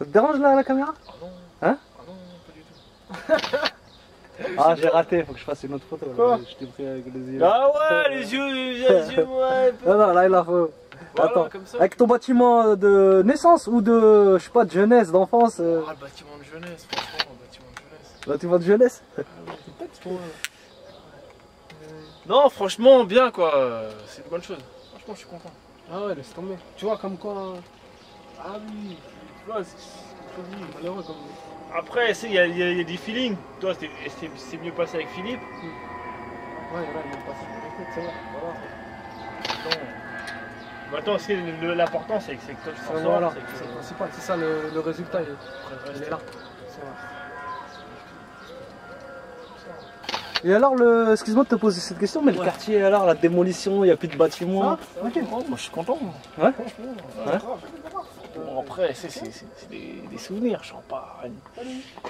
Ça te dérange là la caméra? Ah non. Hein? Ah non, pas du tout. Ah, j'ai raté, faut que je fasse une autre photo. Quoi? Je t'ai pris avec les yeux. Ah ouais, les yeux, ouais. Non, non, là il a faut. Voilà, Attends, comme ça. avec ton bâtiment de naissance ou de, je sais pas, de jeunesse, d'enfance Ah, le bâtiment de jeunesse, franchement, le bâtiment de jeunesse. bâtiment de jeunesse? Ah oui, peut-être pour. Non, franchement, bien quoi. C'est une bonne chose. Franchement, je suis content. Ah ouais, laisse tomber. Tu vois, comme quoi. Ah oui, tu vois, c'est malheureux comme. Après, il y, a des feelings. Toi, c'est mieux passé avec Philippe. Ouais, voilà, il est passé. C'est vrai, voilà. Maintenant, l'important, c'est que toi, tu t'en sors. Voilà, c'est que- c'est le principal, c'est ça le résultat, il est là. C'est vrai. Et alors, excuse-moi de te poser cette question, mais le quartier, alors, la démolition, il n'y a plus de bâtiments. Oh, moi, je suis content. Ouais. Franchement. Ouais. Bon, après, c'est des souvenirs. Champagne,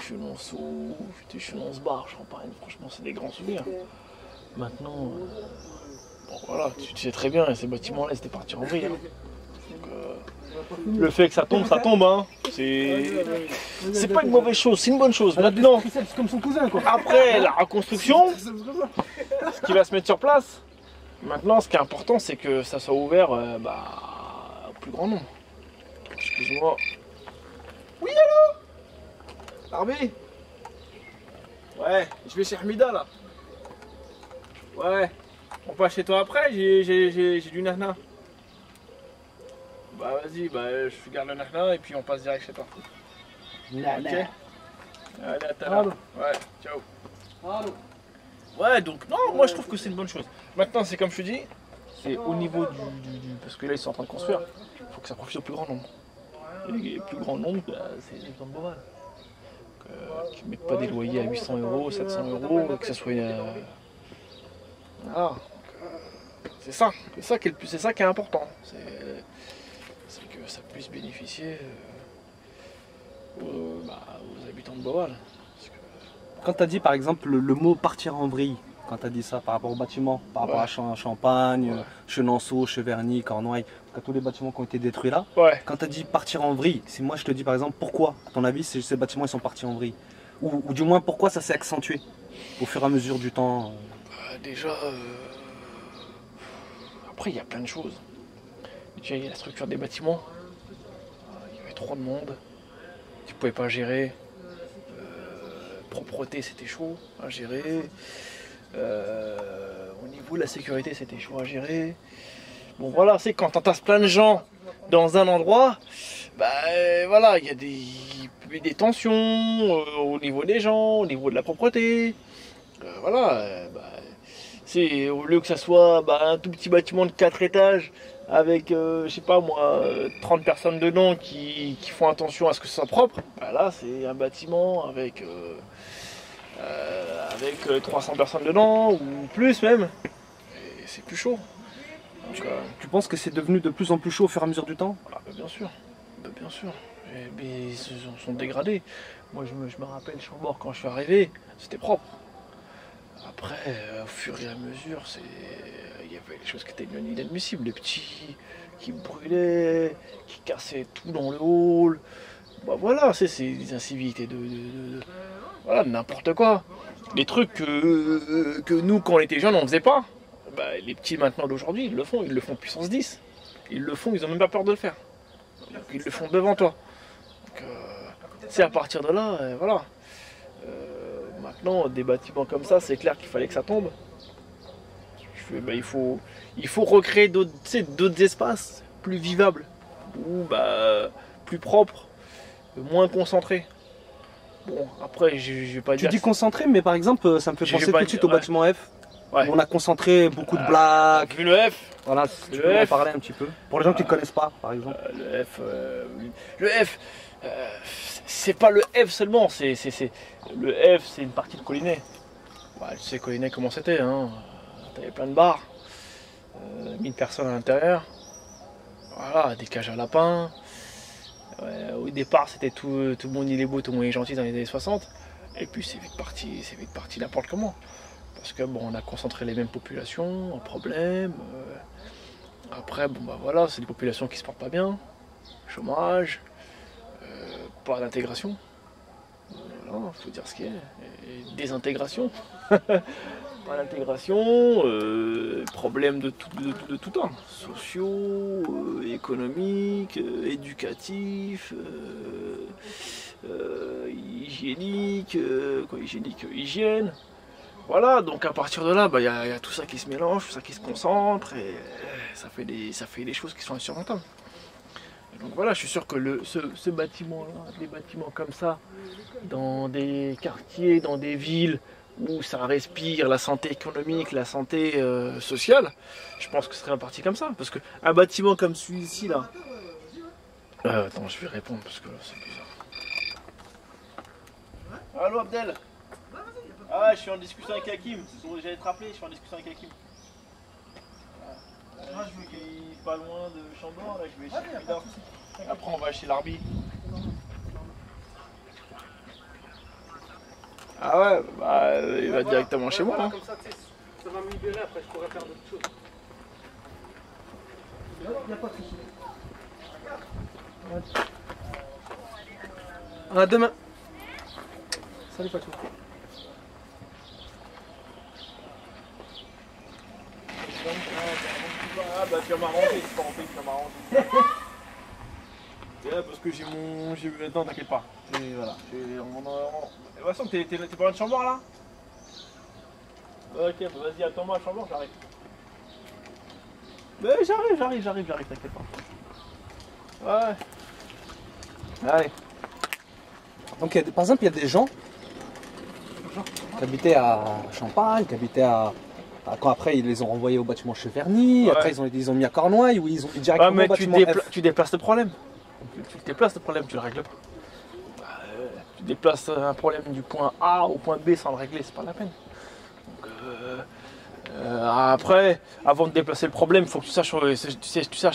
Chenonceau, Chenonce-Bar, Champagne. Franchement, c'est des grands souvenirs. Maintenant, bon, voilà, tu sais très bien, ces bâtiments-là, c'était parti en vrille. Hein. Donc, le fait que ça tombe, hein. C'est pas une mauvaise chose, c'est une bonne chose. Maintenant, C'est comme son cousin, quoi. après la reconstruction, ce qui va se mettre sur place, maintenant, ce qui est important, c'est que ça soit ouvert au plus grand nombre. Excuse-moi. Oui, allô Arbi. Ouais, je vais chez Hamida, là. Ouais. On passe chez toi après, j'ai du nahna. Bah vas-y, je garde le nahna et puis on passe direct chez toi. Ok. Allez, à tout à l'heure. Ouais, ciao. Allô. Ouais, donc non, moi je trouve que c'est une bonne chose. Maintenant, c'est comme je te dis, c'est au niveau parce que là ils sont en train de construire, il faut que ça profite au plus grand nombre. Et le plus grand nombre, c'est les gens de Beauval. Qui ne mettent pas des loyers à 800 euros, 700 euros, que ça soit. Voilà. C'est ça qui est important. C'est que ça puisse bénéficier aux habitants de Beauval. Quand tu as dit par exemple le mot partir en vrille, quand tu as dit ça par rapport au bâtiment, par rapport à Champagne, Chenonceau, Cheverny, Cornouailles, à tous les bâtiments qui ont été détruits là, Ouais. quand tu as dit partir en vrille, si moi je te dis par exemple pourquoi, à ton avis, ces bâtiments ils sont partis en vrille, ou du moins pourquoi ça s'est accentué au fur et à mesure du temps Déjà, après il y a plein de choses. Déjà il y a la structure des bâtiments. Il y avait trop de monde. Tu pouvais pas gérer. Propreté c'était chaud à gérer. Au niveau de la sécurité c'était chaud à gérer. Bon voilà, c'est quand t'entasses plein de gens dans un endroit, voilà, il y a des tensions au niveau des gens, au niveau de la propreté. Voilà, c'est au lieu que ça soit un tout petit bâtiment de 4 étages avec, je sais pas moi, 30 personnes dedans qui font attention à ce que ce soit propre, là c'est un bâtiment avec 300 personnes dedans ou plus même, et c'est plus chaud. Donc, Tu penses que c'est devenu de plus en plus chaud au fur et à mesure du temps? bien sûr, bien sûr. Mais ils se sont dégradés. Moi je me rappelle Chambord quand je suis arrivé, c'était propre. Après, au fur et à mesure, il y avait des choses qui étaient inadmissibles. Les petits qui brûlaient, qui cassaient tout dans le hall. Voilà, c'est des incivilités voilà, de n'importe quoi. Des trucs que nous, quand on était jeunes, on ne faisait pas. Les petits maintenant d'aujourd'hui, ils le font puissance 10. Ils le font, ils n'ont même pas peur de le faire. Donc, ils le font devant toi. C'est à partir de là, voilà. Maintenant, des bâtiments comme ça, c'est clair qu'il fallait que ça tombe. Il faut recréer d'autres espaces plus vivables, ou plus propres, moins concentrés. Bon, après, je vais pas Tu dire. dis concentré, mais par exemple, ça me fait Je vais penser pas tout de suite dire, au bâtiment F. Ouais. Où on a concentré beaucoup de blagues. Vu le F, Voilà, si tu Le peux en F. parler un petit peu. Pour les gens qui ne connaissent pas, par exemple. le F, c'est pas le F seulement, le F, c'est une partie de Collinet. Tu sais Collinet comment c'était, hein. T'avais plein de bars, 1000 personnes à l'intérieur, voilà, des cages à lapins. Au départ, c'était tout le monde il est beau, tout le monde est gentil dans les années 60. Et puis c'est vite parti n'importe comment. Parce que on a concentré les mêmes populations, un problème. Après, voilà, c'est des populations qui se portent pas bien, chômage, pas d'intégration. Voilà, faut dire ce qu'il y a. Et désintégration. Pas d'intégration, problèmes de tout ordre, sociaux, économiques, éducatifs, hygiéniques, hygiène. Voilà, donc à partir de là, bah, y a tout ça qui se mélange, tout ça qui se concentre, et ça fait des choses qui sont insurmontables. Donc voilà, je suis sûr que ce bâtiment-là, des bâtiments comme ça, dans des quartiers, dans des villes, où ça respire la santé économique, la santé sociale, je pense que ce serait un parti comme ça. Parce qu'un bâtiment comme celui-ci là... attends, je vais répondre parce que là c'est bizarre. Allô Abdel? Ah ouais, je suis en discussion avec Hakim. J'allais te rappeler, je suis en discussion avec Hakim. Je veux qu'il est pas loin de Chambord, là, je vais chez Bidar. Après on va chez l'Arbi. Ah ouais, bah il va directement chez moi. Hein. Comme ça, tu sais, ça va me libérer, après je pourrais faire d'autres choses. Il n'y a pas de souci. À demain. Salut Fatou. Ah bah tu vas m'arranger, c'est pas en fait que tu vas m'arranger. Parce que j'ai mon... Non, t'inquiète pas. Et voilà. De toute façon, t'es pas loin de Chambord là? Ok, bah vas-y, attends-moi à Chambord, j'arrive. Mais j'arrive, t'inquiète pas. Ouais. Allez. Donc, par exemple, il y a des gens qui habitaient à Champagne, qui habitaient quand après ils les ont renvoyés au bâtiment Cheverny, Ouais. après ils ont mis à Cornouailles, où ils ont mis directement mais au bâtiment F. tu déplaces le problème. Tu déplaces le problème, tu le règles pas. Tu déplaces un problème du point A au point B sans le régler, c'est pas la peine. Donc, après, avant de déplacer le problème, il faut que tu saches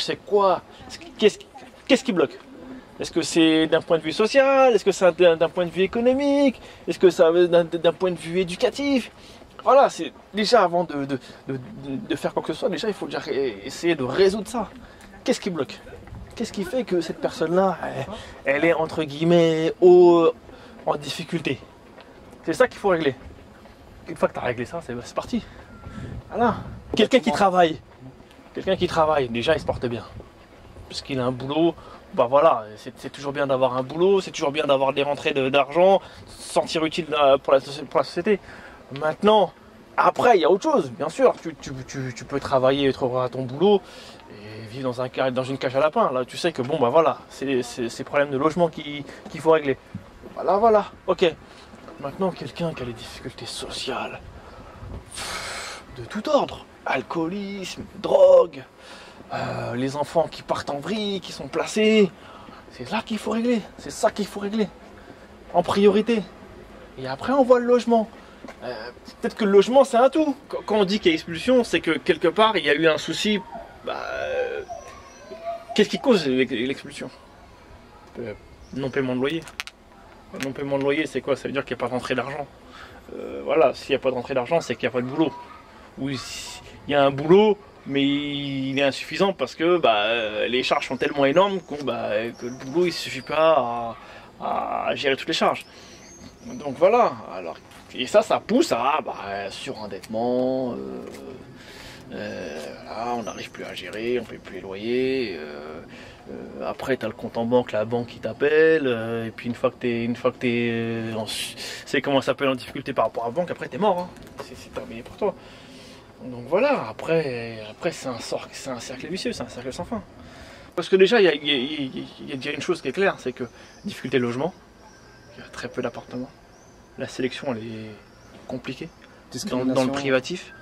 c'est quoi, qu'est-ce qui bloque. Est-ce que c'est d'un point de vue social? Est-ce que c'est d'un point de vue économique? Est-ce que ça d'un point de vue éducatif? Voilà, c'est déjà avant de faire quoi que ce soit, déjà il faut déjà essayer de résoudre ça. Qu'est-ce qui bloque? Qu'est-ce qui fait que cette personne-là, elle est entre guillemets en difficulté? C'est ça qu'il faut régler. Une fois que tu as réglé ça, c'est parti. Voilà. Quelqu'un qui travaille, déjà il se porte bien. Puisqu'il a un boulot, bah voilà, c'est toujours bien d'avoir un boulot, c'est toujours bien d'avoir des rentrées d'argent, se sentir utile pour la société. Maintenant, après, il y a autre chose, bien sûr. Tu peux travailler, être heureux à ton boulot et vivre dans une cage à lapin. Là, tu sais que bon, bah voilà, c'est ces problèmes de logement qu'il faut régler. Voilà, ok. Maintenant, quelqu'un qui a des difficultés sociales, de tout ordre, alcoolisme, drogue, les enfants qui partent en vrille, qui sont placés, c'est là qu'il faut régler. C'est ça qu'il faut régler en priorité. Et après, on voit le logement. Peut-être que le logement c'est un tout. Quand on dit qu'il y a expulsion, c'est que quelque part il y a eu un souci. Qu'est-ce qui cause l'expulsion? Non paiement de loyer. Non paiement de loyer, c'est quoi? Ça veut dire qu'il n'y a pas de rentrée d'argent. Voilà, s'il n'y a pas de rentrée d'argent, c'est qu'il n'y a pas de boulot. Ou il y a un boulot, mais il est insuffisant parce que les charges sont tellement énormes que le boulot il ne suffit pas à gérer toutes les charges. Donc voilà. Alors, et ça pousse à surendettement, on n'arrive plus à gérer, on ne paye plus les loyers, après tu as le compte en banque, la banque qui t'appelle, et puis une fois que t'es c'est comment ça s'appelle en difficulté par rapport à la banque, après t'es mort, hein. C'est terminé pour toi. Donc voilà, après c'est un cercle vicieux, c'est un cercle sans fin. Parce que déjà il y a déjà une chose qui est claire, c'est que difficulté de logement, il y a très peu d'appartements. La sélection elle est compliquée dans le privatif.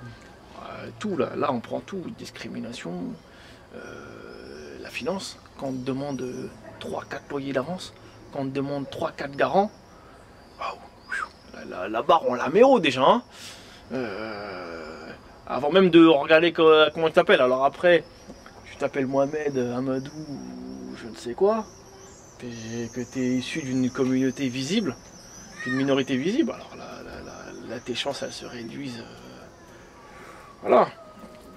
Tout là on prend tout, discrimination, la finance, quand on te demande 3-4 loyers d'avance, quand on te demande 3-4 garants, la barre on la met haut déjà. Hein. Avant même de regarder comment tu t'appelles. Alors après, tu t'appelles Mohamed, Amadou, je ne sais quoi, que tu es issu d'une communauté visible, d'une minorité visible, alors là tes chances elles se réduisent. Voilà.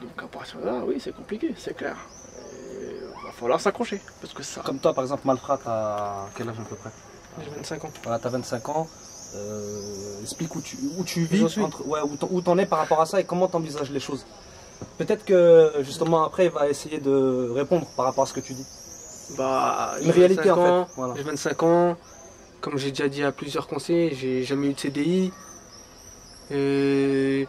Donc à partir de là, oui c'est compliqué, c'est clair. Il va falloir s'accrocher. Parce que ça. Comme toi par exemple, Malfrat, à quel âge à peu près? J'ai 25 ans. Voilà, t'as 25 ans. Explique où tu vis, J'en suis. ouais, où t'en es par rapport à ça et comment t'envisages les choses. Peut-être que justement après il va essayer de répondre par rapport à ce que tu dis. Bah, Une réalité 25 ans, en fait. Voilà. J'ai 25 ans. Comme j'ai déjà dit à plusieurs conseillers, j'ai jamais eu de CDI. Et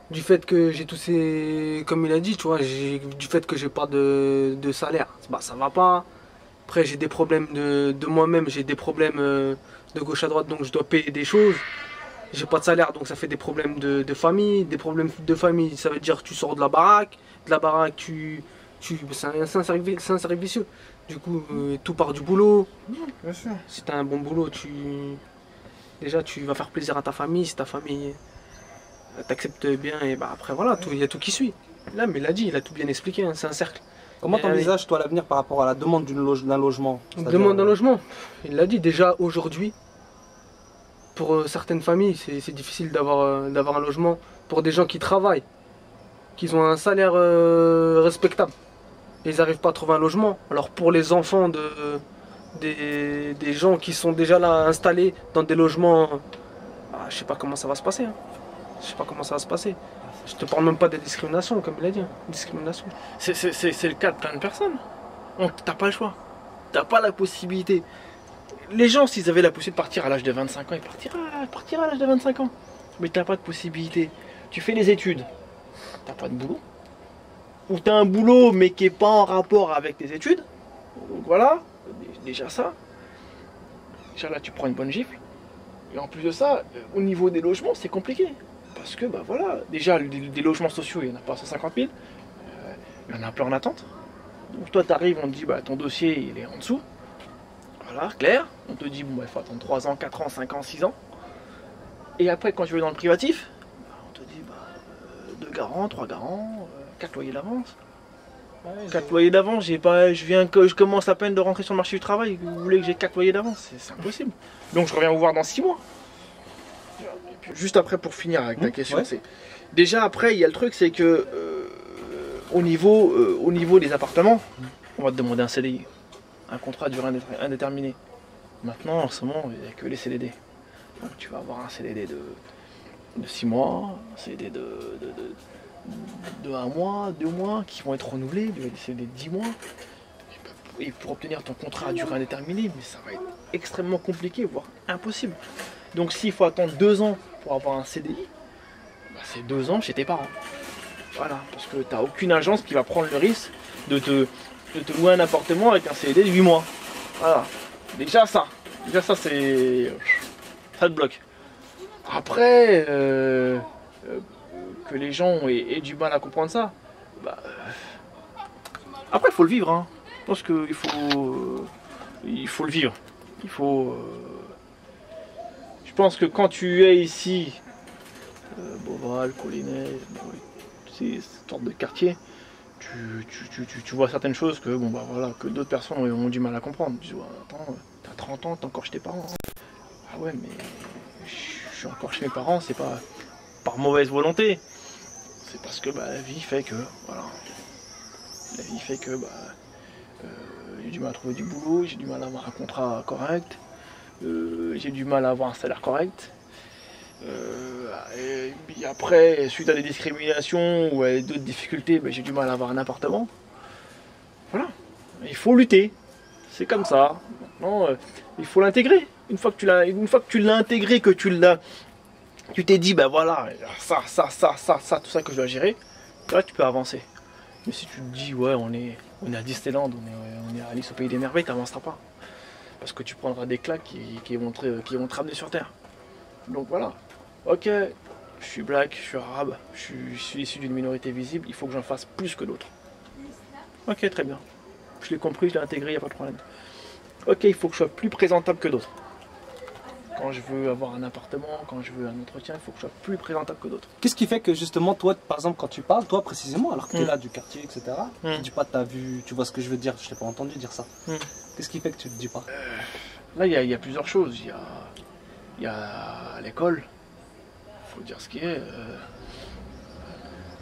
du fait que j'ai tous ces. Comme il a dit, tu vois, du fait que j'ai pas de salaire, bah ça va pas. Après, j'ai des problèmes de moi-même, j'ai des problèmes de gauche à droite, donc je dois payer des choses. J'ai pas de salaire, donc ça fait des problèmes de famille. Des problèmes de famille, ça veut dire que tu sors de la baraque. De la baraque, c'est un cercle vicieux. Du coup, tout part du boulot. Bien sûr. Si tu as un bon boulot, déjà tu vas faire plaisir à ta famille. Si ta famille t'accepte bien, et bah après voilà, il y a tout qui suit. Là, mais il a dit, il a tout bien expliqué, hein, c'est un cercle. Comment Et t'envisages toi l'avenir par rapport à la demande d'un logement? on C'est-à-dire, demande un logement. Il l'a dit déjà aujourd'hui. Pour certaines familles, c'est difficile d'avoir un logement. Pour des gens qui travaillent, qui ont un salaire respectable, ils n'arrivent pas à trouver un logement. Alors pour les enfants des gens qui sont déjà là installés dans des logements, bah, je sais pas comment ça va se passer. Hein. Je sais pas comment ça va se passer. Je te parle même pas des discriminations, comme il a dit. Hein. Discrimination. C'est le cas de plein de personnes. T'as pas le choix. T'as pas la possibilité. Les gens, s'ils avaient la possibilité de partir à l'âge de 25 ans, ils partiraient à l'âge de 25 ans. Mais t'as pas de possibilité. Tu fais les études, t'as pas de boulot. Ou t'as un boulot, mais qui est pas en rapport avec tes études. Donc voilà, déjà ça. Déjà là, tu prends une bonne gifle. Et en plus de ça, au niveau des logements, c'est compliqué. Parce que, bah voilà, déjà, des logements sociaux, il n'y en a pas 150 000. Il y en a plein en attente. Donc toi, tu arrives, on te dit, bah ton dossier, il est en dessous. Voilà, clair. On te dit, bon, il faut attendre 3 ans, 4 ans, 5 ans, 6 ans. Et après, quand tu vas dans le privatif, bah, on te dit, 2 garants, 3 garants, 4 loyers d'avance. 4 loyers d'avance, je commence à peine de rentrer sur le marché du travail. Vous voulez que j'ai 4 loyers d'avance? C'est impossible. Donc je reviens vous voir dans 6 mois. Et puis, juste après, pour finir avec ta question, ouais. c'est. Déjà après, il y a le truc, c'est que au niveau des appartements, on va te demander un CDI. Un contrat à durée indéterminée. Maintenant, en ce moment, il n'y a que les CDD. Donc tu vas avoir un CDD de 6 mois, un CDD de 1 mois, 2 mois, qui vont être renouvelés, des CDD de 10 mois. Et pour obtenir ton contrat à durée indéterminée, mais ça va être extrêmement compliqué, voire impossible. Donc s'il faut attendre 2 ans pour avoir un CDI, bah, c'est 2 ans chez tes parents. Voilà, parce que tu n'as aucune agence qui va prendre le risque de te louer un appartement avec un CDD de 8 mois. Voilà. Déjà ça c'est. Ça te bloque. Après, que les gens aient du mal à comprendre ça, bah, après il faut le vivre. Hein. Je pense qu'il faut le vivre. Il faut. Je pense que quand tu es ici, Beauval, Collinay, ces sortes de quartiers, tu vois certaines choses que bon bah voilà que d'autres personnes ont du mal à comprendre. Tu vois, attends, t'as 30 ans, t'es encore chez tes parents. Ah ouais, mais je suis encore chez mes parents, c'est pas par mauvaise volonté. C'est parce que bah, la vie fait que voilà. La vie fait que bah j'ai du mal à trouver du boulot, j'ai du mal à avoir un contrat correct, j'ai du mal à avoir un salaire correct. Et puis après, suite à des discriminations ou à d'autres difficultés, j'ai du mal à avoir un appartement. Voilà, il faut lutter. C'est comme ça. Maintenant, il faut l'intégrer. Une fois que tu l'as intégré, que tu t'es dit, ben voilà, ça, tout ça que je dois gérer, là tu peux avancer. Mais si tu te dis, ouais, on est à Disneyland, on est à Alice au Pays des Merveilles, tu n'avanceras pas. Parce que tu prendras des claques qui vont te ramener sur terre. Donc voilà. Ok, je suis black, je suis arabe, je suis issu d'une minorité visible, il faut que j'en fasse plus que d'autres. Ok, très bien. Je l'ai compris, je l'ai intégré, il n'y a pas de problème. Ok, il faut que je sois plus présentable que d'autres. Quand je veux avoir un appartement, quand je veux un entretien, il faut que je sois plus présentable que d'autres. Qu'est-ce qui fait que justement toi, par exemple, quand tu parles, toi précisément, alors que tu es là du quartier, etc., tu dis pas t'as vu, tu vois ce que je veux dire, je t'ai pas entendu dire ça. Qu'est-ce qui fait que tu te dis pas? Là, il y a plusieurs choses. Il y a l'école. Faut dire ce qui est.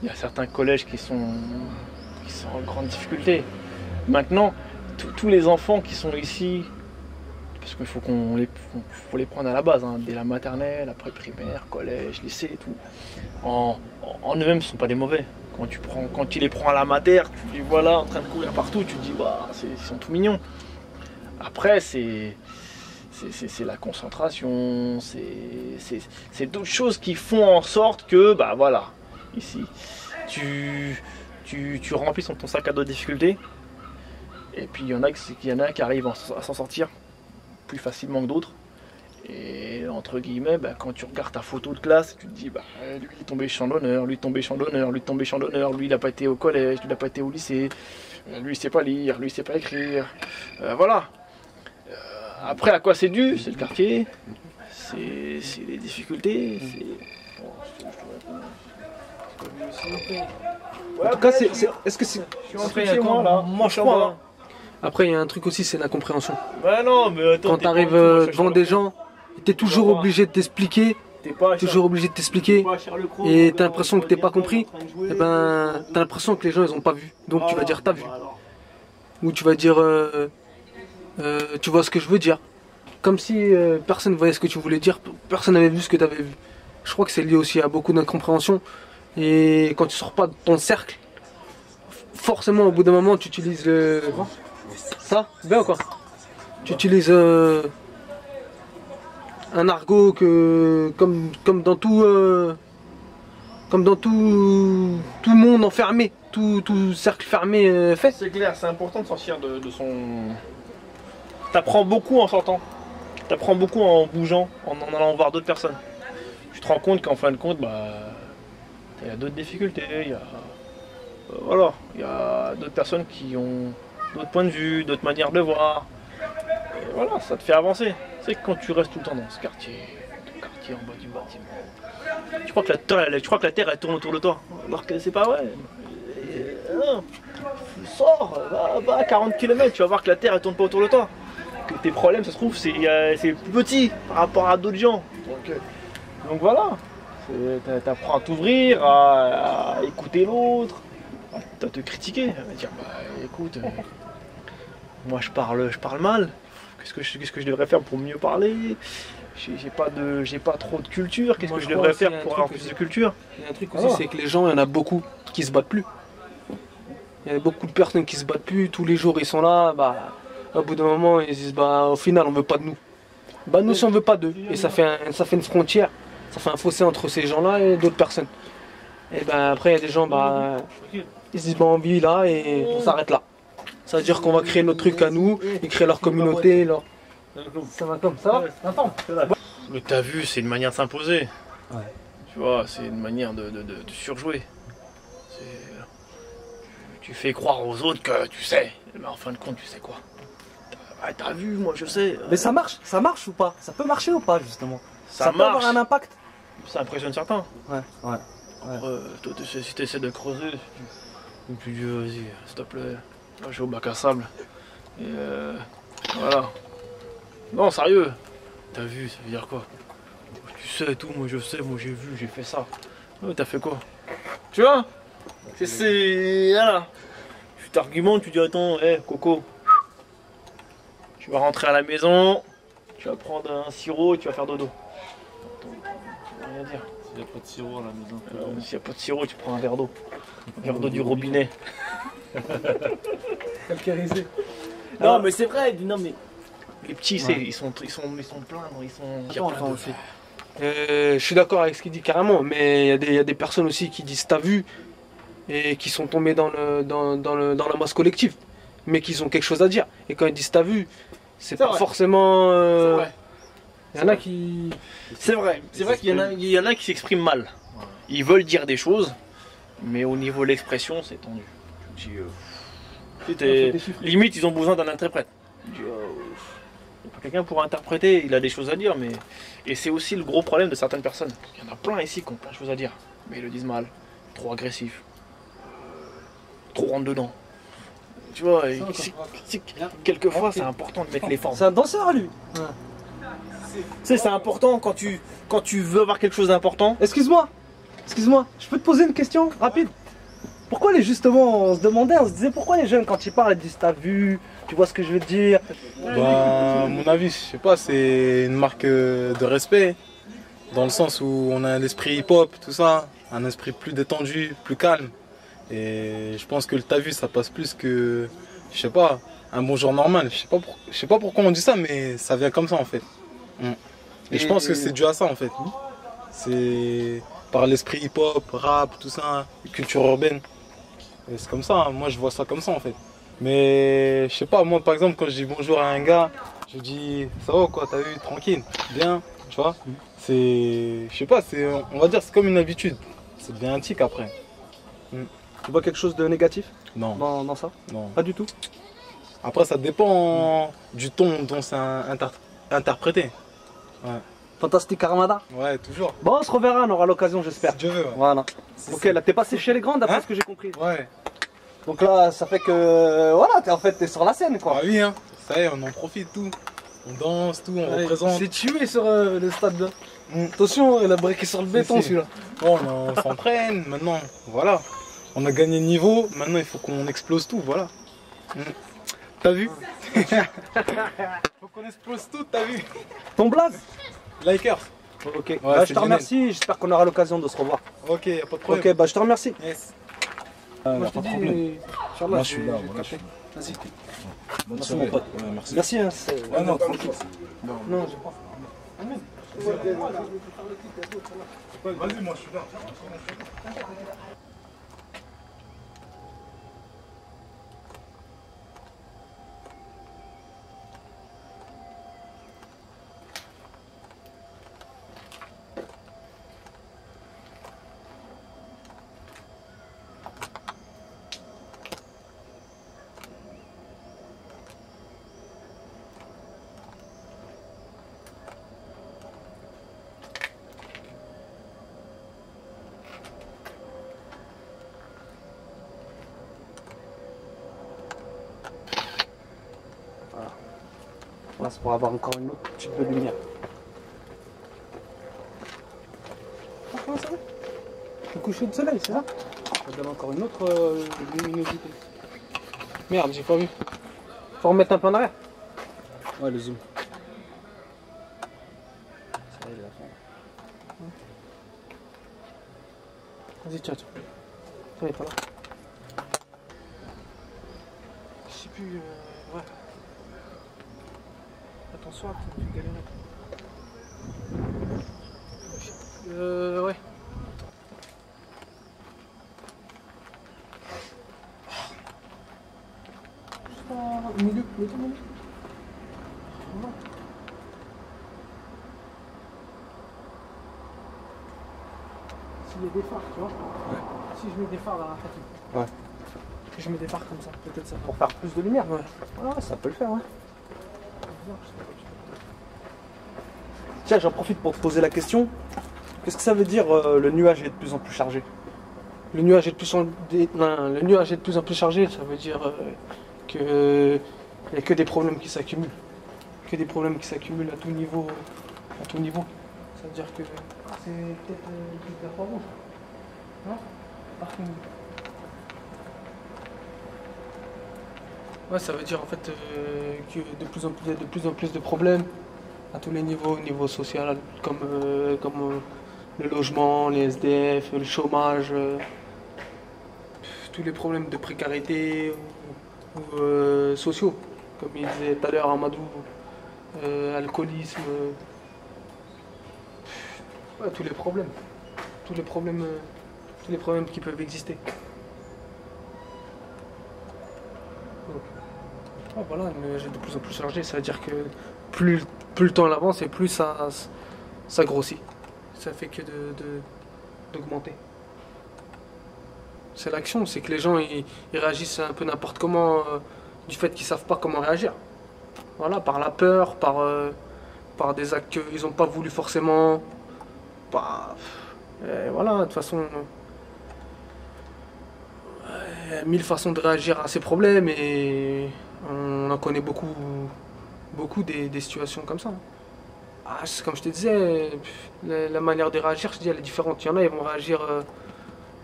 Il y a certains collèges qui sont en grande difficulté. Maintenant, tous les enfants qui sont ici, Parce qu'il faut les prendre à la base, hein, dès la maternelle, après primaire, collège, lycée et tout. En eux-mêmes, ce ne sont pas des mauvais. Quand tu les prends à la mater, tu les vois là en train de courir partout, tu te dis, bah, ils sont tout mignons. Après, c'est la concentration, c'est d'autres choses qui font en sorte que, bah voilà, ici, tu remplis ton sac à dos de difficultés. Et puis il y en a qui arrivent à s'en sortir plus facilement que d'autres. Et entre guillemets, bah, quand tu regardes ta photo de classe, tu te dis, bah, lui il est tombé champ d'honneur, lui tombé champ d'honneur, lui tombé champ d'honneur, lui il n'a pas été au collège, lui il n'a pas été au lycée, lui il sait pas lire, lui il sait pas écrire. Voilà. Après, à quoi c'est dû? C'est le quartier, c'est les difficultés, En tout cas, est-ce que c'est... Je suis rentré chez moi là. Moi, je crois. Après, il y a un truc aussi, c'est l'incompréhension. Bah non, mais attends. Quand tu arrives devant des gens, tu es toujours obligé de t'expliquer. Toujours obligé de t'expliquer. Et tu as l'impression que tu n'es pas compris. Et ben, tu as l'impression que les gens, ils ont pas vu. Donc tu vas dire, t'as vu. Ou tu vas dire, tu vois ce que je veux dire. Comme si personne ne voyait ce que tu voulais dire, personne n'avait vu ce que tu avais vu. Je crois que c'est lié aussi à beaucoup d'incompréhension. Et quand tu sors pas de ton cercle, forcément au bout d'un moment tu utilises ça, c'est bien ou quoi? Tu utilises un argot que comme dans tout monde enfermé, tout cercle fermé fait. C'est clair, c'est important de sortir de son. T'apprends beaucoup en sortant. T'apprends beaucoup en bougeant, en allant voir d'autres personnes. Tu te rends compte qu'en fin de compte, bah, il y a d'autres difficultés, il y a voilà, il y a d'autres personnes qui ont d'autres points de vue, d'autres manières de voir. Et voilà, ça te fait avancer. C'est que quand tu restes tout le temps dans ce quartier, en bas du bâtiment, tu crois que la terre elle tourne autour de toi, alors que c'est pas vrai. Non. Sors, va à 40 km, tu vas voir que la terre elle tourne pas autour de toi. Que tes problèmes, ça se trouve, c'est plus petit par rapport à d'autres gens. Donc voilà, t'apprends à t'ouvrir, à écouter l'autre, à te critiquer, à dire bah écoute, moi je parle mal, qu'est-ce que je devrais faire pour mieux parler? J'ai pas trop de culture, qu'est-ce que je devrais faire pour avoir plus de culture? Il y a un truc aussi, c'est que les gens, il y en a beaucoup qui se battent plus. Il y a beaucoup de personnes qui se battent plus, tous les jours ils sont là, bah au bout d'un moment ils disent bah au final on veut pas de nous. Bah nous si on veut pas d'eux, et ça fait une frontière, ça fait un fossé entre ces gens-là et d'autres personnes. Et ben après il y a des gens, bah ils se disent bah on vit là et on s'arrête là. Ça veut dire qu'on va créer notre truc à nous, et créer leur communauté, leur... Ça va comme ça. Attends. Le t'as vu, c'est une manière de s'imposer. Ouais. Tu vois, c'est une manière de surjouer. Tu fais croire aux autres que tu sais, mais en fin de compte, tu sais quoi? T'as vu, moi je sais. Mais ça marche ou pas? Ça peut marcher ou pas justement? Ça peut marche. avoir un impact? Ça impressionne certains. Ouais. Toi, si tu essaies de creuser, tu dis vas-y, s'il te plaît, là, je vais au bac à sable. Et voilà. Non, sérieux. T'as vu, ça veut dire quoi? Tu sais tout, moi je sais, moi j'ai vu, j'ai fait ça. Ouais, t'as fait quoi? Tu vois? C'est. Voilà. Tu t'argumentes, tu dis attends, hé Coco, tu vas rentrer à la maison, tu vas prendre un sirop et tu vas faire dodo. Attends, ça veut rien dire. S'il n'y a pas de sirop à la maison. S'il n'y a pas de sirop, tu prends un verre d'eau. Un verre d'eau du robinet. Calcarisé. Non mais c'est vrai, non mais... Les petits, Ouais. ils sont pleins, ils sont. Il y a Attends, plein attends de- aussi. Je suis d'accord avec ce qu'il dit carrément, mais il y a des personnes aussi qui disent t'as vu et qui sont tombées dans la masse collective, mais qui ont quelque chose à dire. Et quand ils disent t'as vu, c'est pas vrai. forcément. C'est vrai. Il y en a qui. C'est vrai qu'il y en a qui s'expriment mal. Ils veulent dire des choses, mais au niveau de l'expression, c'est tendu. Tu dis, limite, ils ont besoin d'un interprète. Tu dis, quelqu'un pour interpréter, il a des choses à dire, mais. Et c'est aussi le gros problème de certaines personnes. Il y en a plein ici qui ont plein de choses à dire, mais ils le disent mal, trop agressif, trop rentre dedans. Tu vois, quelquefois c'est important de mettre les formes. C'est un danseur lui. Tu sais, c'est important quand tu veux avoir quelque chose d'important. Excuse-moi, je peux te poser une question rapide? Pourquoi justement, on se demandait, on se disait pourquoi les jeunes quand ils parlent ils disent t'as vu, tu vois ce que je veux dire. Bah, à mon avis, je sais pas, c'est une marque de respect, dans le sens où on a un esprit hip-hop, tout ça, un esprit plus détendu, plus calme. Et je pense que le t'as vu, ça passe plus que, je sais pas, un bonjour normal. Je sais pas pourquoi on dit ça, mais ça vient comme ça en fait. Mm. Et je pense que c'est dû à ça en fait. C'est par l'esprit hip-hop, rap, tout ça, culture urbaine. Et c'est comme ça, hein. Moi je vois ça comme ça en fait. Mais je sais pas, moi par exemple quand je dis bonjour à un gars, je dis ça va quoi, t'as vu, tranquille, bien, tu vois. C'est, je sais pas, c'est, on va dire c'est comme une habitude. Ça devient un tic après. Tu vois quelque chose de négatif Non, dans ça? non. Pas du tout. Après ça dépend du ton dont c'est interprété. Ouais. Fantastique Armada. Ouais, toujours. Bon, on se reverra, on aura l'occasion, j'espère. Si Dieu veut. Ouais. Voilà. Si, Ok, si. là t'es passé chez les grands d'après Hein ce que j'ai compris. Ouais. Donc là, ça fait que voilà, t'es sur la scène quoi. Ah oui, hein. Ça y est, on en profite tout. On danse, tout, on représente. C'est tué sur le stade là. Mm. Attention, il a briqué sur le béton si. celui-là. Bon, on s'entraîne, maintenant, voilà. On a gagné le niveau, maintenant il faut qu'on explose tout, voilà. Mm. T'as vu? Faut qu'on explose tout, t'as vu? Ton blaze? Likers. Ok, bah, je c'est te remercie, j'espère qu'on aura l'occasion de se revoir. Ok, y'a pas de problème. Ok, bah je te remercie. Yes. Moi je te dis, Inch'Allah, Moi je suis là, voilà. Vas-y. Bonne Merci soirée. mon pote. Ouais, merci. Merci. Hein, Ah non, tranquille. non, je pense. Vas-y, moi je suis là. Là, c'est pour avoir encore une autre type de lumière. Ah, comment ça va? Le coucher de soleil, c'est ça? Ça donne encore une autre luminosité. merde, j'ai pas vu. Faut remettre un peu en arrière. Ouais, le zoom. Ça y est, il a fait. Vas-y, tiens, tiens. Tiens, il est pas là. Je sais plus. Ouais. Attention, tu me fais galérer. Ouais. Juste au milieu, mets-toi au milieu. Voilà. S'il y a des phares, tu vois. Si je mets des phares à la fatigue. Ouais. Je mets des phares comme ça, peut-être ça. Pour faire plus de lumière. Ouais. Ah, ça peut le faire, ouais. Tiens, j'en profite pour te poser la question. Qu'est-ce que ça veut dire le nuage est de plus en plus chargé? Le nuage est de plus en, le nuage est de plus en plus chargé, ça veut dire que il n'y a que des problèmes qui s'accumulent. Que des problèmes qui s'accumulent à tout niveau. À tout niveau. Ça veut dire que c'est peut-être une performance. Non? Partout. Ouais, ça veut dire en fait que il y a de plus en plus de problèmes à tous les niveaux, au niveau social, comme le logement, les SDF, le chômage, tous les problèmes de précarité ou sociaux, comme il disait tout à l'heure Amadou, alcoolisme, ouais, tous les problèmes, tous les problèmes qui peuvent exister. Donc, ouais, voilà, le nuage est de plus en plus chargé, ça veut dire que plus le temps avance et plus ça grossit. Ça fait que d'augmenter. C'est l'action, c'est que les gens ils réagissent un peu n'importe comment du fait qu'ils savent pas comment réagir. Voilà, par la peur, par des actes qu'ils n'ont pas voulu forcément. Et voilà, de toute façon, il y a mille façons de réagir à ces problèmes et on en connaît beaucoup des situations comme ça. Ah, c'est comme je te disais, la manière de réagir, je dis, elle est différente. Il y en a, ils vont réagir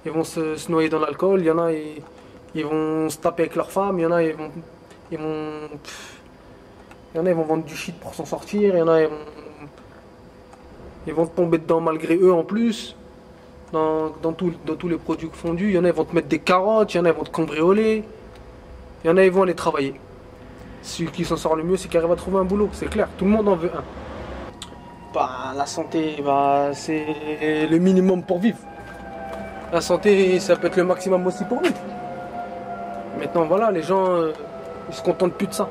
ils vont se noyer dans l'alcool, il y en a, ils vont se taper avec leur femme, il y en a, ils vont, il y en a, ils vont vendre du shit pour s'en sortir, il y en a, ils vont tomber dedans malgré eux en plus, dans tous les produits fondus, il y en a, ils vont te mettre des carottes, il y en a, ils vont te cambrioler, il y en a, ils vont aller travailler. Celui qui s'en sort le mieux, c'est qu'il arrive à trouver un boulot, c'est clair, tout le monde en veut un. Bah, la santé, bah, c'est le minimum pour vivre. La santé, ça peut être le maximum aussi pour vivre. Maintenant, voilà, les gens, ils se contentent plus de ça.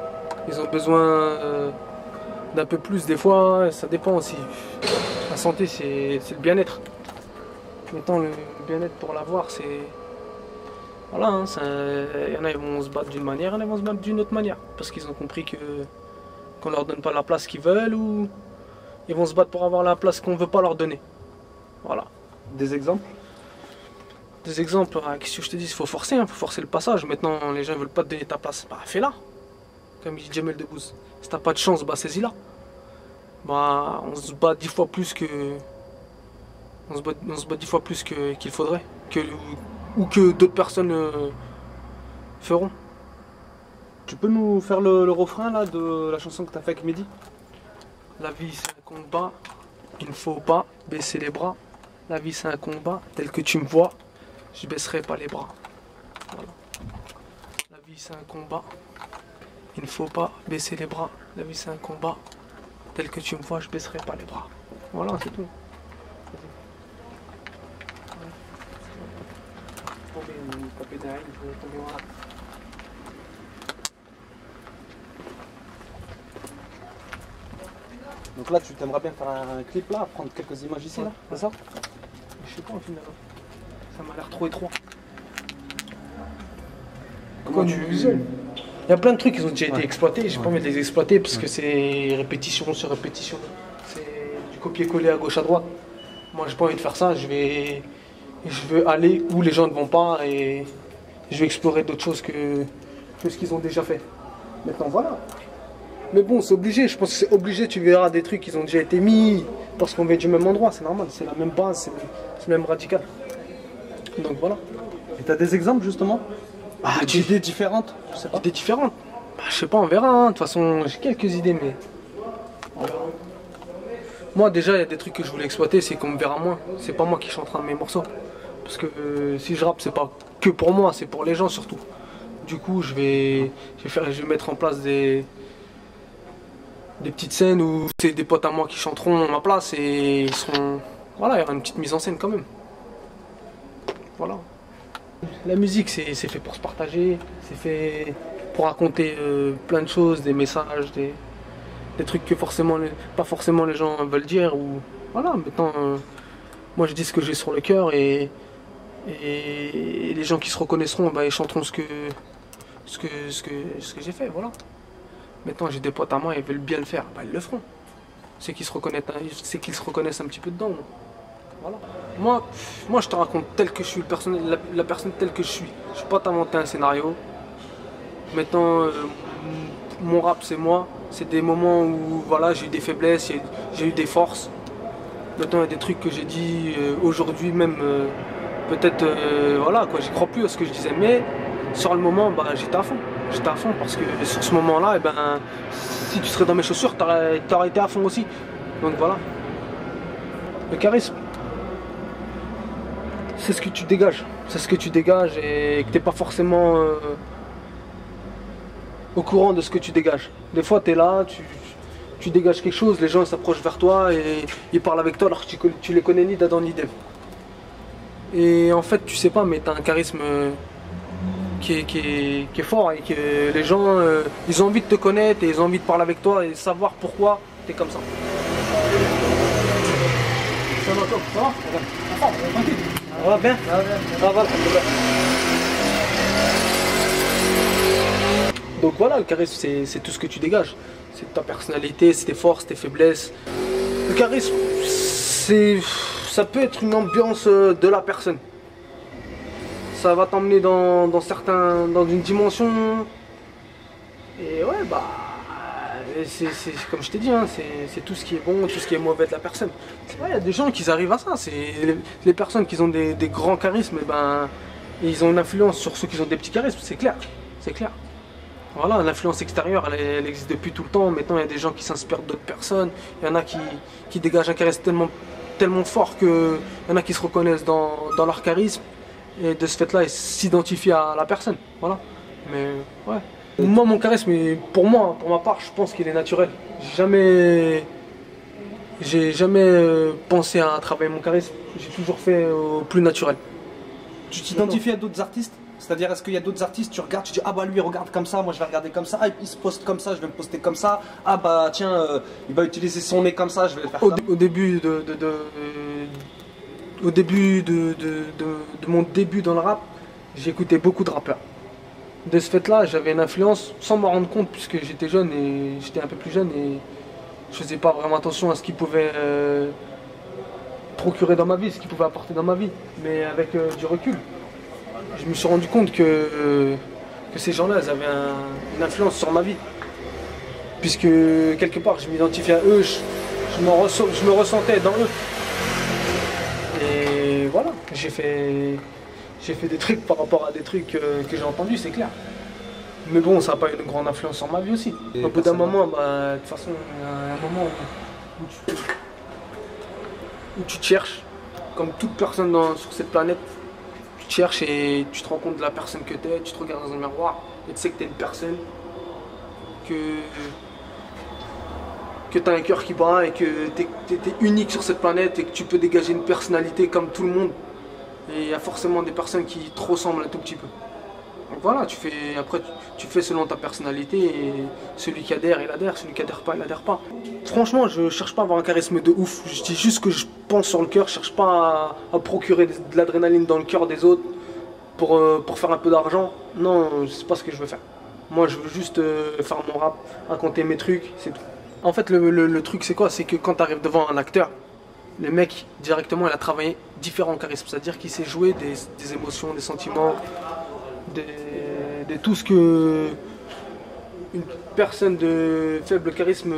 Ils ont besoin d'un peu plus, des fois, ça dépend aussi. La santé, c'est le bien-être. Maintenant, le bien-être pour l'avoir, c'est... Voilà, hein, il y en a, ils vont se battre d'une manière, il y en a, ils vont se battre d'une autre manière. Parce qu'ils ont compris qu'on leur donne pas la place qu'ils veulent ou ils vont se battre pour avoir la place qu'on veut pas leur donner. Voilà. Des exemples? Des exemples, qu'est-ce que je te dis, il faut forcer, hein, faut forcer le passage. Maintenant, les gens ne veulent pas te donner ta place. Bah, fais-la. Comme dit Jamel Debbouze. Si t'as pas de chance, bah, saisis-la. Bah, on se bat 10 fois plus que... On se bat 10 fois plus qu'il faudrait. Ou que d'autres personnes feront. Tu peux nous faire le refrain là de la chanson que tu as fait avec Mehdi? La vie c'est un combat, il ne faut pas baisser les bras. La vie c'est un combat, tel que tu me vois, je baisserai pas les bras. Voilà. La vie c'est un combat, il ne faut pas baisser les bras. La vie c'est un combat, tel que tu me vois, je baisserai pas les bras. Voilà, c'est tout. Donc là, tu t'aimerais bien faire un clip là, prendre quelques images ici, là, c'est ça? Je sais pas, au final, ça m'a l'air trop étroit. Comment tu... Il y a plein de trucs qui ont déjà été exploités, j'ai pas envie de les exploiter parce que c'est répétition sur répétition. C'est du copier-coller à gauche à droite. Moi j'ai pas envie de faire ça, je veux aller où les gens ne vont pas et je vais explorer d'autres choses que ce qu'ils ont déjà fait. Maintenant voilà. Mais bon, c'est obligé, je pense que c'est obligé, tu verras des trucs qui ont déjà été mis parce qu'on vient du même endroit, c'est normal, c'est la même base, c'est le même radical. Donc voilà. Et t'as des exemples justement? Des idées différentes? Je sais pas. Idées différentes? Bah, je sais pas, on verra. Hein. De toute façon, j'ai quelques idées, mais on verra. Moi, déjà, il y a des trucs que je voulais exploiter, c'est qu'on me verra moins. C'est pas moi qui chanterai mes morceaux. Parce que si je rappe, c'est pas que pour moi, c'est pour les gens surtout. Du coup, je vais mettre en place des petites scènes où c'est des potes à moi qui chanteront à ma place et ils seront. Voilà, il y aura une petite mise en scène quand même. Voilà. La musique, c'est fait pour se partager, c'est fait pour raconter plein de choses, des messages, des trucs que pas forcément les gens veulent dire. Ou voilà, maintenant, moi je dis ce que j'ai sur le cœur et les gens qui se reconnaîtront, bah, ils chanteront ce que j'ai fait, voilà. Maintenant, j'ai des potes à moi, ils veulent bien le faire, bah, ils le feront. C'est qu'ils se reconnaissent un petit peu dedans. Voilà. Moi, je te raconte tel que je suis, la personne telle que je suis. Je ne vais pas t'inventer un scénario. Maintenant, mon rap, c'est moi. C'est des moments où voilà, j'ai eu des faiblesses, j'ai eu des forces. Maintenant, il y a des trucs que j'ai dit aujourd'hui même, peut-être, voilà, quoi, j'y crois plus à ce que je disais. Mais sur le moment, bah, j'étais à fond. J'étais à fond parce que sur ce moment-là, eh ben, si tu serais dans mes chaussures, t'aurais été à fond aussi. Donc voilà. Le charisme. C'est ce que tu dégages. C'est ce que tu dégages et que tu n'es pas forcément au courant de ce que tu dégages. Des fois, tu es là, tu dégages quelque chose, les gens s'approchent vers toi et ils parlent avec toi alors que tu les connais ni d'Adam ni d'Ève. Et en fait, tu sais pas, mais tu as un charisme qui est fort et que les gens, ils ont envie de te connaître et ils ont envie de parler avec toi et savoir pourquoi tu es comme ça. Ça va comme ça va? Ça va, tranquille. Ça va bien? Ça va, donc voilà, le charisme, c'est tout ce que tu dégages. C'est ta personnalité, c'est tes forces, tes faiblesses. Le charisme, ça peut être une ambiance de la personne. Ça va t'emmener dans une dimension. Et ouais, bah, Et comme je t'ai dit, hein, c'est tout ce qui est bon, tout ce qui est mauvais de la personne. C'est vrai, il y a des gens qui arrivent à ça. Les personnes qui ont des grands charismes, eh ben, ils ont une influence sur ceux qui ont des petits charismes, c'est clair. C'est clair. Voilà, l'influence extérieure, elle existe depuis tout le temps. Maintenant, il y a des gens qui s'inspirent d'autres personnes. Il y en a qui dégagent un charisme tellement fort qu'il y en a qui se reconnaissent dans leur charisme. Et de ce fait-là, ils s'identifient à la personne. Voilà. Mais ouais. Moi, mon charisme, pour ma part, je pense qu'il est naturel. J'ai jamais pensé à travailler mon charisme. J'ai toujours fait au plus naturel. Tu t'identifies à d'autres artistes? C'est-à-dire, est-ce qu'il y a d'autres artistes, tu regardes, tu dis, ah bah lui il regarde comme ça, moi je vais regarder comme ça, ah il se poste comme ça, je vais me poster comme ça, ah bah tiens, il va utiliser son nez comme ça, je vais le faire comme ça. Au début de mon début dans le rap, j'écoutais beaucoup de rappeurs. De ce fait-là, j'avais une influence sans m'en rendre compte, puisque j'étais jeune et j'étais un peu plus jeune et je faisais pas vraiment attention à ce qu'ils pouvaient procurer dans ma vie, ce qu'ils pouvaient apporter dans ma vie. Mais avec du recul, je me suis rendu compte que ces gens-là, ils avaient une influence sur ma vie. Puisque quelque part, je m'identifiais à eux, je me ressentais dans eux. Et voilà, j'ai fait des trucs par rapport à des trucs que j'ai entendus, c'est clair. Mais bon, ça n'a pas eu une grande influence sur ma vie aussi. Au bout d'un moment, bah, de toute façon, il y a un moment où tu te cherches, comme toute personne sur cette planète. Tu te cherches et tu te rends compte de la personne que tu es, tu te regardes dans un miroir et tu sais que tu es une personne, que tu as un cœur qui bat et que tu es unique sur cette planète et que tu peux dégager une personnalité comme tout le monde. Et il y a forcément des personnes qui te ressemblent un tout petit peu. Donc voilà, tu fais selon ta personnalité et celui qui adhère, il adhère, celui qui adhère pas, il adhère pas. Franchement, je cherche pas à avoir un charisme de ouf, je dis juste que je pense sur le cœur, je cherche pas à procurer de l'adrénaline dans le cœur des autres pour faire un peu d'argent. Non, c'est pas ce que je veux faire. Moi, je veux juste faire mon rap, raconter mes trucs, c'est tout. En fait, le truc, c'est quoi? C'est que quand tu arrives devant un acteur, le mec, directement, il a travaillé différents charismes. C'est-à-dire qu'il sait jouer des émotions, des sentiments, de tout ce que une personne de faible charisme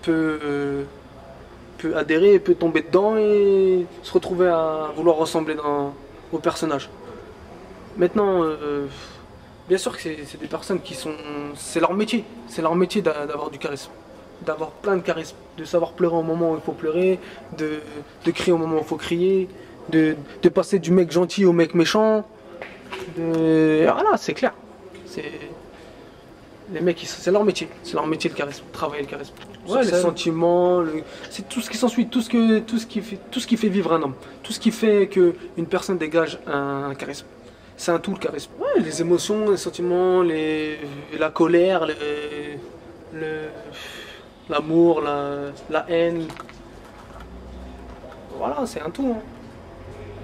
peut adhérer, peut tomber dedans et se retrouver à vouloir ressembler au personnage. Maintenant, bien sûr que c'est des personnes qui sont... C'est leur métier. C'est leur métier d'avoir du charisme. D'avoir plein de charisme. De savoir pleurer au moment où il faut pleurer. De crier au moment où il faut crier. De passer du mec gentil au mec méchant. Voilà, c'est clair. Les mecs, c'est leur métier. C'est leur métier le charisme. Travailler le charisme. Ouais, les sentiments, c'est tout ce qui s'ensuit. Tout ce qui fait vivre un homme. Tout ce qui fait qu'une personne dégage un charisme. C'est un tout le charisme. Ouais, les émotions, les sentiments, la colère, l'amour, la haine. Voilà, c'est un tout. Hein.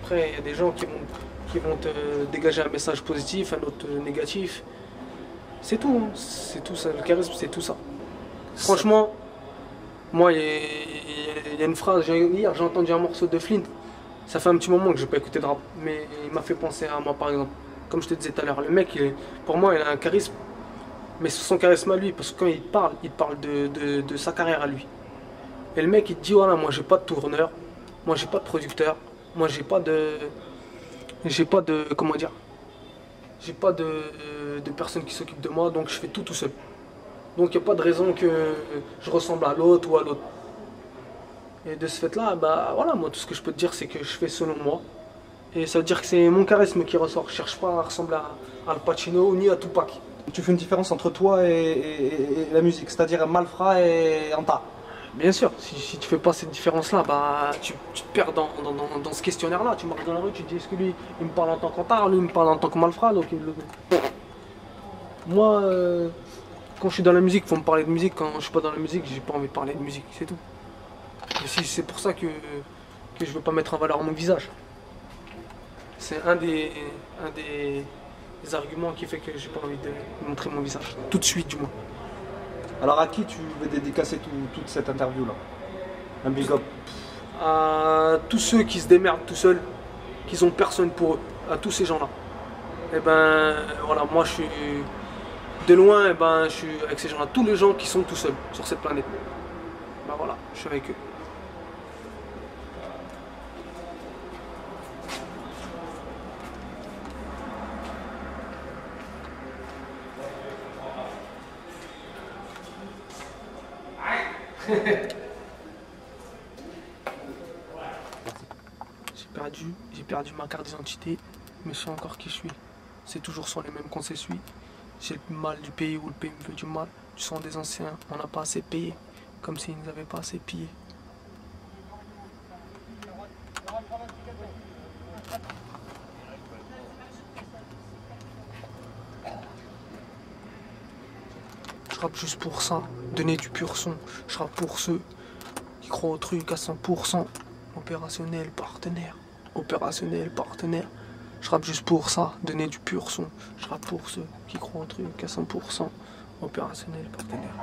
Après, il y a des gens qui vont te dégager un message positif, un autre négatif. C'est tout. Hein. C'est tout ça. Le charisme, c'est tout ça. Franchement, moi, il y a une phrase. Hier, j'ai entendu un morceau de Flint. Ça fait un petit moment que je n'ai pas écouté de rap, mais il m'a fait penser à moi par exemple. Comme je te disais tout à l'heure, le mec, pour moi, il a un charisme, mais c'est son charisme à lui, parce que quand il parle de sa carrière à lui. Et le mec, il te dit, voilà, moi j'ai pas de tourneur, moi j'ai pas de producteur, moi j'ai pas de comment dire, j'ai pas de personne qui s'occupe de moi, donc je fais tout seul. Donc il n'y a pas de raison que je ressemble à l'autre ou à l'autre. Et de ce fait-là, bah voilà, moi tout ce que je peux te dire, c'est que je fais selon moi. Et ça veut dire que c'est mon charisme qui ressort. Je cherche pas à ressembler à Al Pacino ni à Tupac. Tu fais une différence entre toi et la musique, c'est-à-dire Malfra et Anta. Bien sûr, si tu fais pas cette différence-là, bah tu te perds dans ce questionnaire-là. Tu marches dans la rue, tu te dis est-ce que lui, il me parle en tant qu'Anta, lui, il me parle en tant que Malfra. Donc, moi, quand je suis dans la musique, il faut me parler de musique. Quand je suis pas dans la musique, j'ai pas envie de parler de musique, c'est tout. Et c'est pour ça que je veux pas mettre en valeur mon visage. C'est un des arguments qui fait que j'ai pas envie de montrer mon visage. Tout de suite, du moins. Alors à qui tu veux dédicacer toute cette interview-là? Un big up. À tous ceux qui se démerdent tout seuls, qui ont personne pour eux. À tous ces gens-là. Et ben voilà, moi je de loin, eh ben, je suis avec ces gens-là, tous les gens qui sont tout seuls sur cette planète. Ben voilà, je suis avec eux. J'ai perdu ma carte d'identité, mais je sais encore qui je suis. C'est toujours sur les mêmes qu'on s'essuie. J'ai le mal du pays ou le pays me veut du mal. Du sang des anciens, on n'a pas assez payé, comme s'ils nous avaient pas assez pillé. Je rappe juste pour ça, donner du pur son. Je rappe pour ceux qui croient au truc à 100%. Opérationnel, partenaire. Opérationnel, partenaire. Je rappe juste pour ça, donner du pur son. Je rappe pour ceux qui croient au truc à 100%. Opérationnel, partenaire.